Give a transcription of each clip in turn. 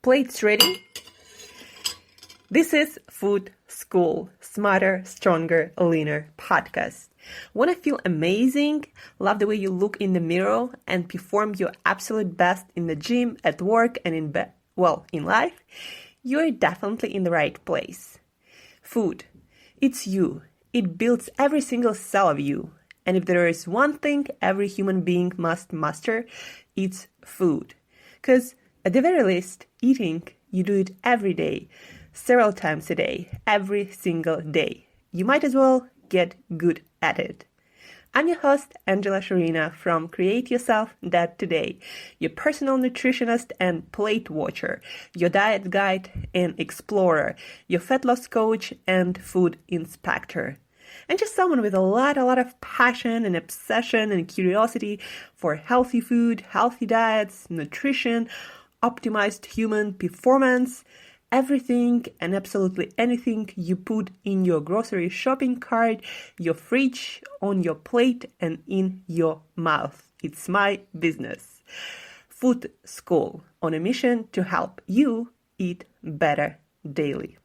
Plates ready? This is Food School, Smarter, Stronger, Leaner podcast. Want to feel amazing, love the way you look in the mirror, and perform your absolute best in the gym, at work, and in life? You're definitely in the right place. Food. It's you. It builds every single cell of you. And if there is one thing every human being must master, it's food. Because at the very least, eating, you do it every day, several times a day, every single day. You might as well get good at it. I'm your host, Shurina from Create Yourself That Today, your personal nutritionist and plate watcher, your diet guide and explorer, your fat loss coach and food inspector. And just someone with a lot of passion and obsession and curiosity for healthy food, healthy diets, nutrition, optimized human performance, everything and absolutely anything you put in your grocery shopping cart, your fridge, on your plate, and in your mouth. It's my business. Food School, on a mission to help you eat better daily.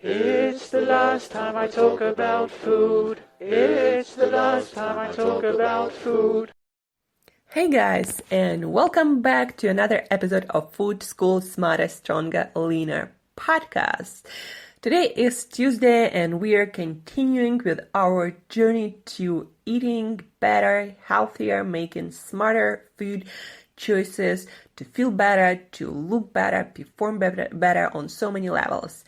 It's the last time I talk about food. It's the last time I talk about food. Hey guys, and welcome back to another episode of Food School Smarter, Stronger, Leaner podcast. Today is Tuesday and we are continuing with our journey to eating better, healthier, making smarter food choices to feel better, to look better, perform better on so many levels.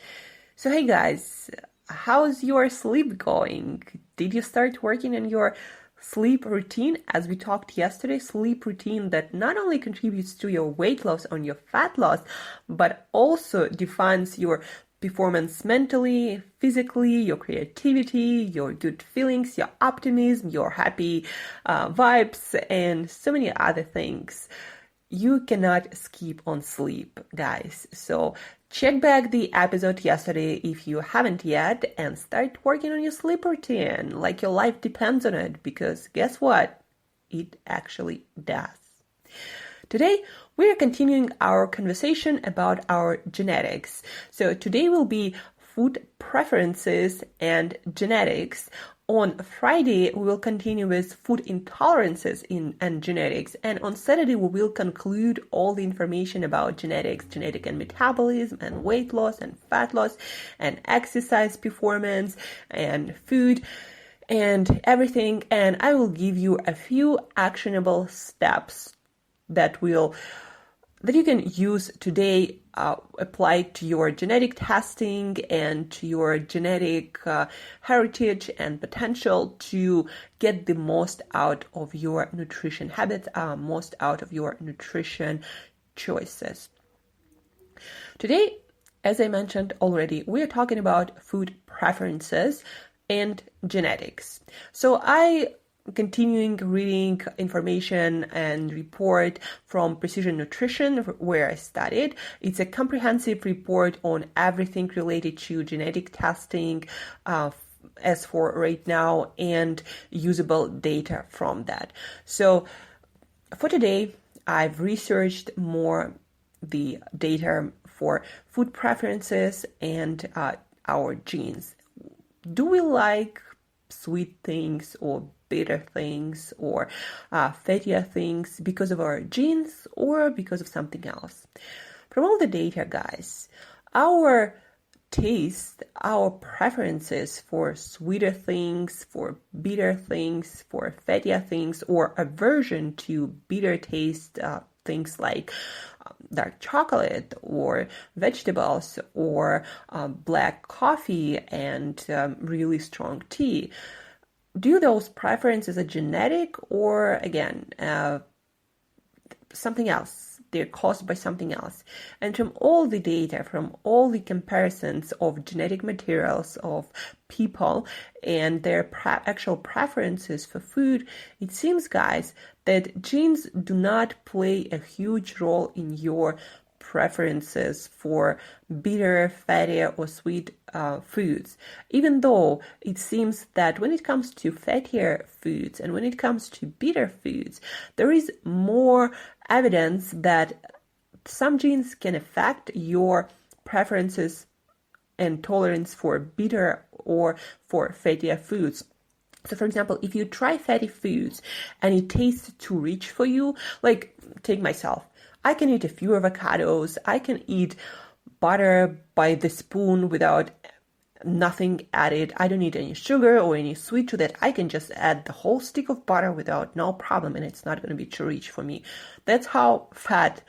So hey guys, how's your sleep going? Did you start working on your sleep routine? As we talked yesterday, sleep routine that not only contributes to your weight loss and your fat loss, but also defines your performance mentally, physically, your creativity, your good feelings, your optimism, your happy vibes, and so many other things. You cannot skip on sleep, guys. So check back the episode yesterday if you haven't yet and start working on your sleep routine like your life depends on it, because guess what? It actually does. Today, we are continuing our conversation about our genetics. So today will be food preferences and genetics. On Friday, we will continue with food intolerances and genetics. And on Saturday, we will conclude all the information about genetics, genetic and metabolism, and weight loss, and fat loss, and exercise performance, and food, and everything. And I will give you a few actionable steps that you can use today, apply to your genetic testing and to your genetic heritage and potential to get the most out of your nutrition habits, most out of your nutrition choices. Today, as I mentioned already, we are talking about food preferences and genetics. So I continuing reading information and report from Precision Nutrition, where I studied. It's a comprehensive report on everything related to genetic testing as for right now and usable data from that. So for today, I've researched more the data for food preferences and our genes. Do we like sweet things or bitter things or fattier things because of our genes or because of something else? From all the data, guys, our taste, our preferences for sweeter things, for bitter things, for fattier things, or aversion to bitter taste things like dark chocolate or vegetables or black coffee and really strong tea. Do those preferences are genetic or, again, something else? They're caused by something else. And from all the data, from all the comparisons of genetic materials of people and their actual preferences for food, it seems, guys, that genes do not play a huge role in your preferences for bitter, fatty, or sweet foods, even though it seems that when it comes to fattier foods and when it comes to bitter foods, there is more evidence that some genes can affect your preferences and tolerance for bitter or for fattier foods. So for example, if you try fatty foods and it tastes too rich for you, like take myself, I can eat a few avocados, I can eat butter by the spoon without nothing added. I don't need any sugar or any sweet to that. I can just add the whole stick of butter without no problem, and it's not going to be too rich for me. That's how fat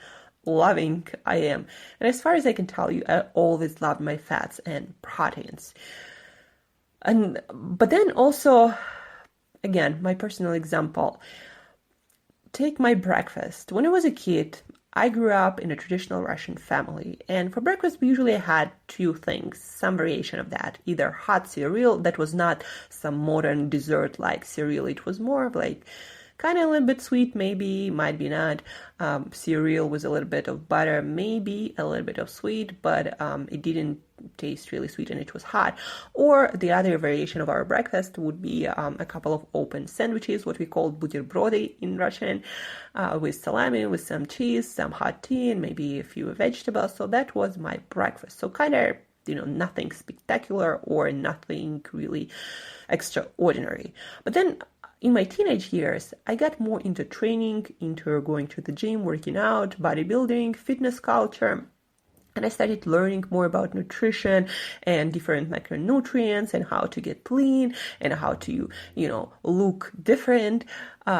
loving I am. And as far as I can tell you, I always loved my fats and proteins. But then also, again, my personal example, take my breakfast. When I was a kid, I grew up in a traditional Russian family, and for breakfast we usually had two things, some variation of that, either hot cereal that was not some modern dessert like cereal, it was more of like kind of a little bit sweet, maybe, might be not. Cereal with a little bit of butter, maybe a little bit of sweet, but it didn't taste really sweet and it was hot. Or the other variation of our breakfast would be a couple of open sandwiches, what we call buterbrody in Russian, with salami, with some cheese, some hot tea, and maybe a few vegetables. So that was my breakfast. So kind of, nothing spectacular or nothing really extraordinary. But then in my teenage years, I got more into training, into going to the gym, working out, bodybuilding, fitness culture. And I started learning more about nutrition and different macronutrients and how to get lean and how to, look different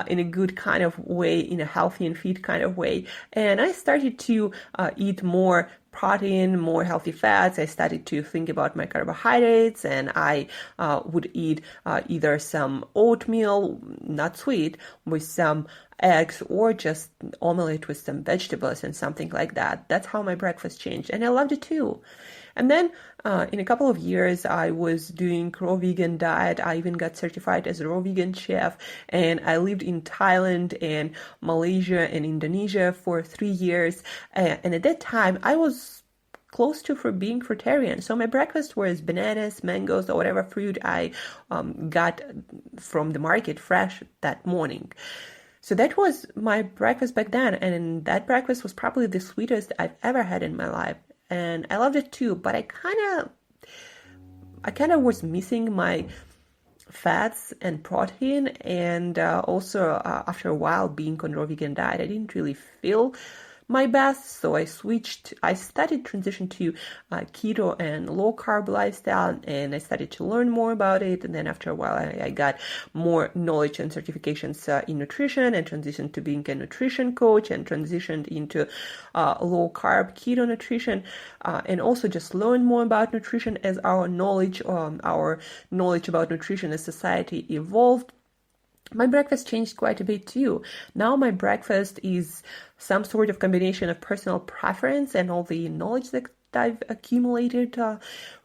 in a good kind of way, in a healthy and fit kind of way. And I started to eat more protein, more healthy fats. I started to think about my carbohydrates, and I would eat either some oatmeal, not sweet, with some eggs, or just omelette with some vegetables and something like that. That's how my breakfast changed, and I loved it too. And then in a couple of years, I was doing raw vegan diet. I even got certified as a raw vegan chef, and I lived in Thailand and Malaysia and Indonesia for 3 years. And at that time, I was close to for being fruitarian. So my breakfast was bananas, mangoes, or whatever fruit I got from the market fresh that morning. So that was my breakfast back then, and that breakfast was probably the sweetest I've ever had in my life, and I loved it too. But I kind of was missing my fats and protein, and also after a while being on raw vegan diet, I didn't really feel my best, so I started transition to keto and low carb lifestyle, and I started to learn more about it. And then after a while, I got more knowledge and certifications in nutrition, and transitioned to being a nutrition coach, and transitioned into low carb keto nutrition, and also just learn more about nutrition as our knowledge about nutrition as society evolved. My breakfast changed quite a bit too. Now my breakfast is some sort of combination of personal preference and all the knowledge that I've accumulated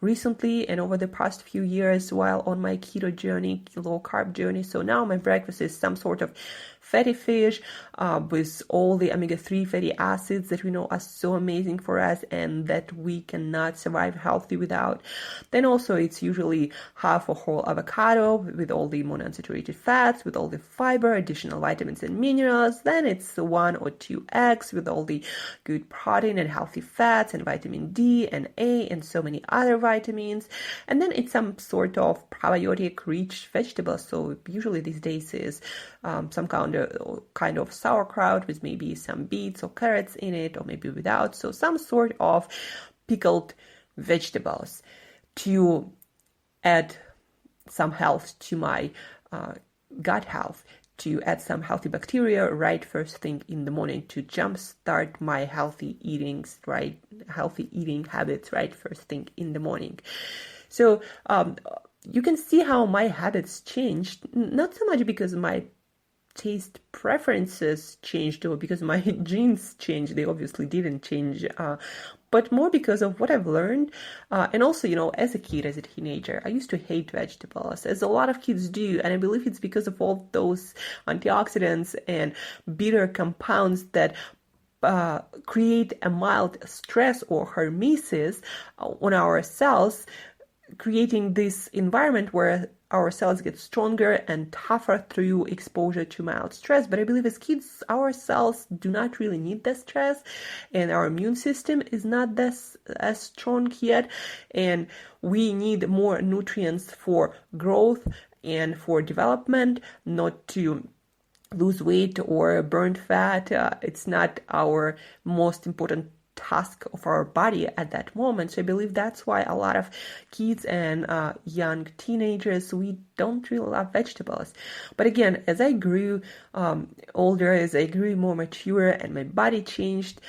recently and over the past few years while on my keto journey, low carb journey. So now my breakfast is some sort of fatty fish with all the omega-3 fatty acids that we know are so amazing for us and that we cannot survive healthy without. Then also it's usually half a whole avocado with all the monounsaturated fats, with all the fiber, additional vitamins and minerals. Then it's 1 or 2 eggs with all the good protein and healthy fats and vitamin D and A and so many other vitamins. And then it's some sort of probiotic rich vegetables. So usually these days is some kind of sauerkraut with maybe some beets or carrots in it, or maybe without. So some sort of pickled vegetables to add some health to my gut health, to add some healthy bacteria right first thing in the morning, to jumpstart my healthy eating habits right first thing in the morning. So you can see how my habits changed, not so much because my taste preferences changed or because my genes changed. They obviously didn't change, but more because of what I've learned. And also, as a kid, as a teenager, I used to hate vegetables, as a lot of kids do. And I believe it's because of all those antioxidants and bitter compounds that create a mild stress or hormesis on our cells, creating this environment where our cells get stronger and tougher through exposure to mild stress. But I believe as kids, our cells do not really need the stress, and our immune system is not as strong yet, and we need more nutrients for growth and for development, not to lose weight or burn fat. It's not our most important task of our body at that moment. So I believe that's why a lot of kids and young teenagers, we don't really love vegetables. But again, as I grew older, as I grew more mature and my body changed,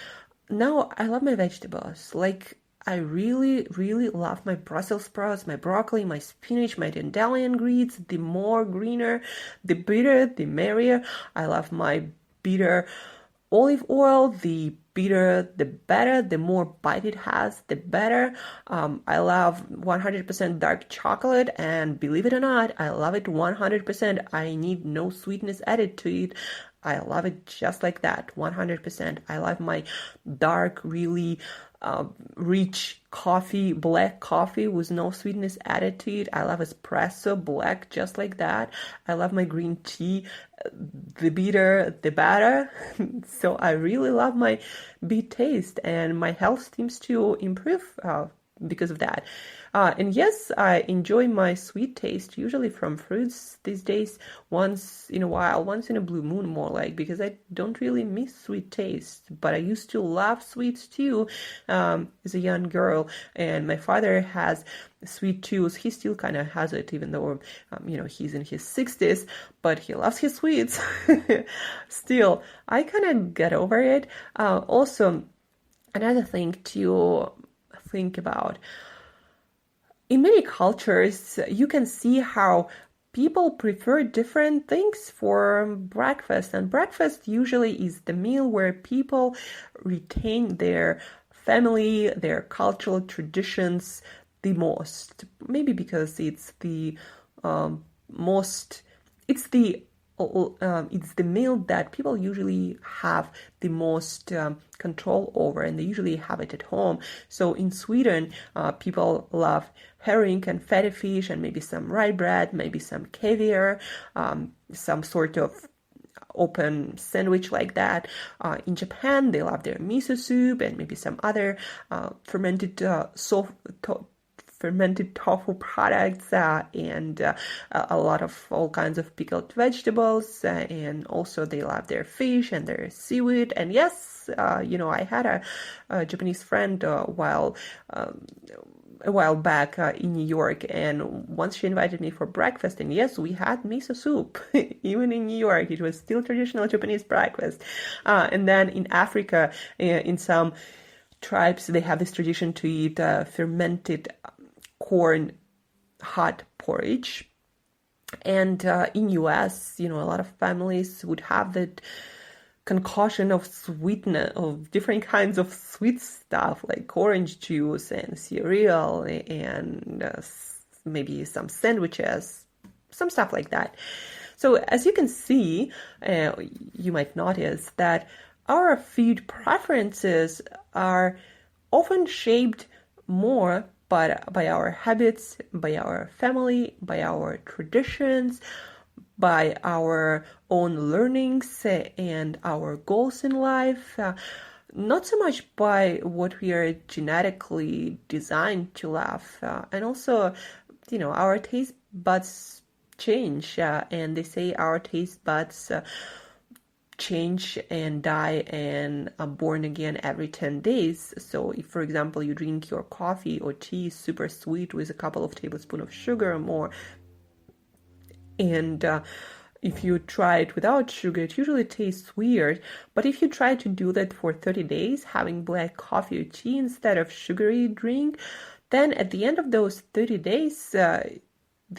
now I love my vegetables. Like, I really, really love my Brussels sprouts, my broccoli, my spinach, my dandelion greens. The more greener, the better, the merrier. I love my bitter olive oil. The bitter, the better. The more bite it has, the better. I love 100% dark chocolate, and believe it or not, I love it 100%. I need no sweetness added to it. I love it just like that, 100%. I love my dark, really rich coffee, black coffee with no sweetness added to it. I love espresso black just like that. I love my green tea, the bitter, the better. So I really love my beet taste, and my health seems to improve because of that. And yes, I enjoy my sweet taste, usually from fruits these days, once in a while, once in a blue moon more like, because I don't really miss sweet taste. But I used to love sweets too as a young girl, and my father has sweet tooth. He still kind of has it, even though, he's in his 60s, but he loves his sweets. Still, I kind of get over it. Also, another thing to think about, in many cultures, you can see how people prefer different things for breakfast. And breakfast usually is the meal where people retain their family, their cultural traditions the most. Maybe because it's the it's the meal that people usually have the most control over, and they usually have it at home. So in Sweden, people love herring and fatty fish, and maybe some rye bread, maybe some caviar, some sort of open sandwich like that. In Japan, they love their miso soup and maybe some other fermented tofu products, and a lot of all kinds of pickled vegetables, and also they love their fish and their seaweed. And yes, I had a Japanese friend a while back in New York, and once she invited me for breakfast, and yes, we had miso soup. Even in New York, it was still traditional Japanese breakfast. And then in Africa, in some tribes, they have this tradition to eat fermented corn hot porridge. And in US, a lot of families would have that concoction of sweetness, of different kinds of sweet stuff like orange juice and cereal and maybe some sandwiches, some stuff like that. So as you can see, you might notice that our food preferences are often shaped more by our habits, by our family, by our traditions, by our own learnings and our goals in life, not so much by what we are genetically designed to love. And also, our taste buds change, and they say our taste buds change and die and are born again every 10 days. So if, for example, you drink your coffee or tea super sweet with a couple of tablespoons of sugar or more, and if you try it without sugar, it usually tastes weird. But if you try to do that for 30 days, having black coffee or tea instead of sugary drink, then at the end of those 30 days,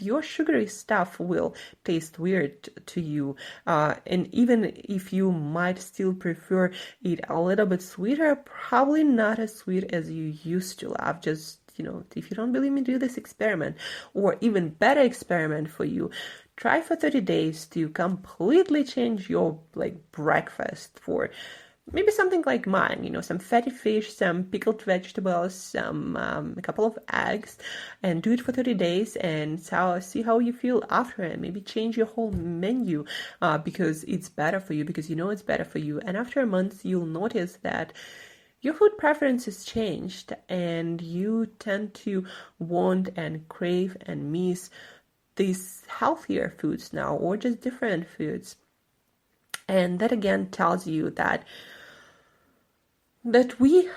your sugary stuff will taste weird to you. And even if you might still prefer it a little bit sweeter, probably not as sweet as you used to love. Just, if you don't believe me, do this experiment. Or even better experiment for you. Try for 30 days to completely change your breakfast for maybe something like mine, some fatty fish, some pickled vegetables, a couple of eggs, and do it for 30 days and see how you feel after it. Maybe change your whole menu because it's better for you, because you know it's better for you. And after a month, you'll notice that your food preferences changed and you tend to want and crave and miss these healthier foods now, or just different foods. And that again tells you that we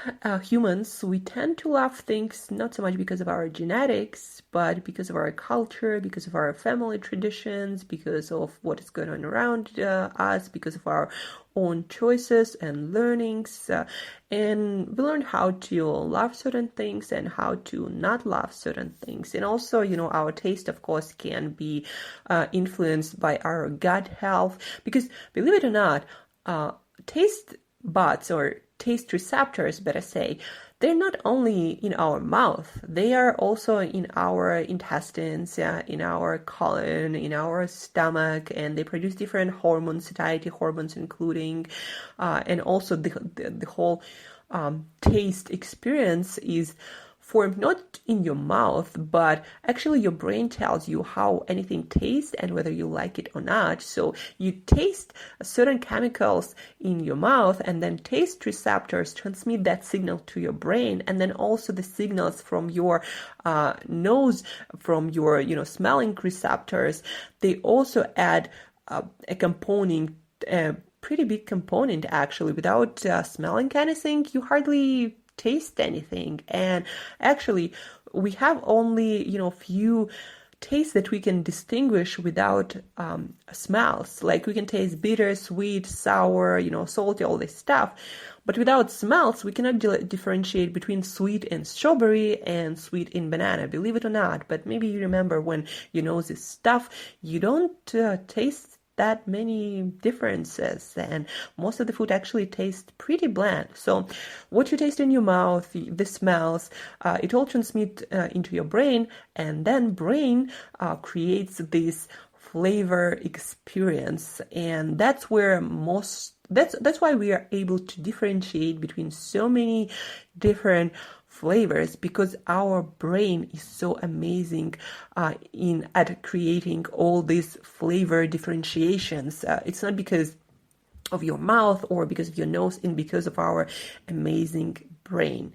humans, we tend to love things not so much because of our genetics, but because of our culture, because of our family traditions, because of what is going on around us, because of our own choices and learnings. And we learn how to love certain things and how to not love certain things. And also, our taste, of course, can be influenced by our gut health, because believe it or not, taste buds, or taste receptors, better say, they're not only in our mouth, they are also in our intestines, in our colon, in our stomach, and they produce different hormones, satiety hormones including, and also the whole taste experience is formed not in your mouth, but actually your brain tells you how anything tastes and whether you like it or not. So you taste certain chemicals in your mouth, and then taste receptors transmit that signal to your brain, and then also the signals from your nose, from your smelling receptors, they also add a component, a pretty big component actually. Without smelling anything, you hardly taste anything. And actually we have only few tastes that we can distinguish without smells. Like we can taste bitter, sweet, sour, salty, all this stuff, but without smells we cannot differentiate between sweet and strawberry and sweet in banana, believe it or not. But maybe you remember when you know this stuff, you don't taste that many differences, and most of the food actually tastes pretty bland. So what you taste in your mouth, the smells, it all transmit into your brain, and then brain creates this flavor experience. And that's where that's why we are able to differentiate between so many different flavors, because our brain is so amazing at creating all these flavor differentiations. It's not because of your mouth or because of your nose, and because of our amazing brain.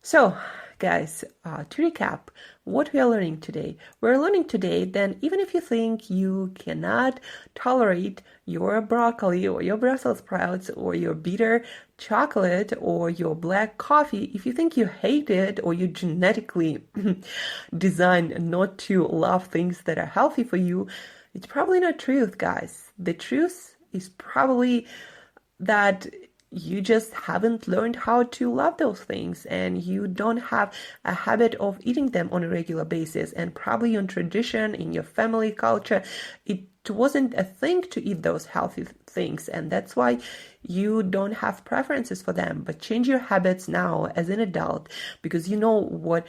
So guys, to recap what we are learning today. We're learning today that even if you think you cannot tolerate your broccoli or your Brussels sprouts or your bitter chocolate or your black coffee, if you think you hate it or you genetically designed not to love things that are healthy for you, it's probably not truth, guys. The truth is probably that you just haven't learned how to love those things, and you don't have a habit of eating them on a regular basis, and probably on tradition in your family culture it wasn't a thing to eat those healthy things, and that's why you don't have preferences for them. But change your habits now as an adult, because you know what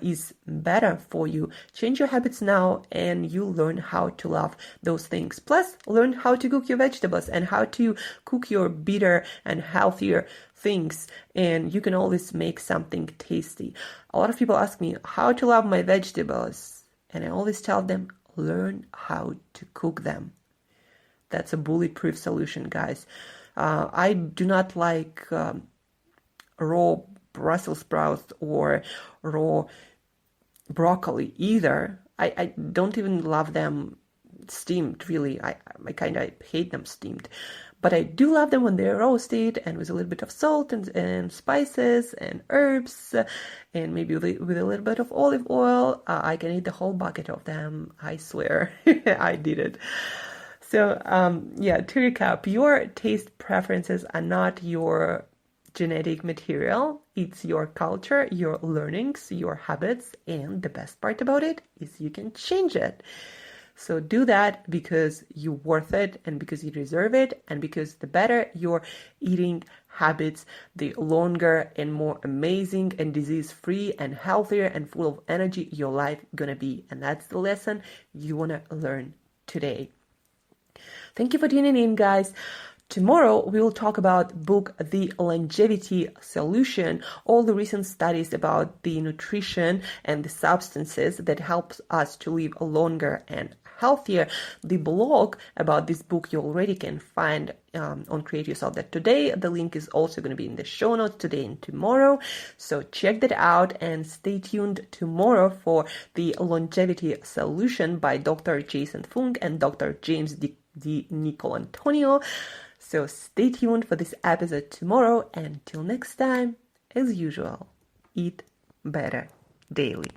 is better for you. Change your habits now and you learn how to love those things. Plus, learn how to cook your vegetables and how to cook your bitter and healthier things, and you can always make something tasty. A lot of people ask me how to love my vegetables, and I always tell them, learn how to cook them. That's a bulletproof solution, guys. I do not like raw Brussels sprouts or raw broccoli either. I don't even love them steamed, really. I kind of hate them steamed. But I do love them when they're roasted and with a little bit of salt and spices and herbs, and maybe with a little bit of olive oil. I can eat the whole bucket of them. I swear, I did it. So, to recap, your taste preferences are not your genetic material. It's your culture, your learnings, your habits, and the best part about it is you can change it. So do that because you're worth it, and because you deserve it, and because the better your eating habits, the longer and more amazing and disease-free and healthier and full of energy your life gonna be. And that's the lesson you wanna learn today. Thank you for tuning in, guys. Tomorrow, we will talk about book The Longevity Solution, all the recent studies about the nutrition and the substances that help us to live longer and healthier. The blog about this book you already can find on Create Yourself That Today. The link is also going to be in the show notes today and tomorrow. So check that out and stay tuned tomorrow for The Longevity Solution by Dr. Jason Fung and Dr. James D. Nicolantonio. So stay tuned for this episode tomorrow. And till next time, as usual, eat better daily.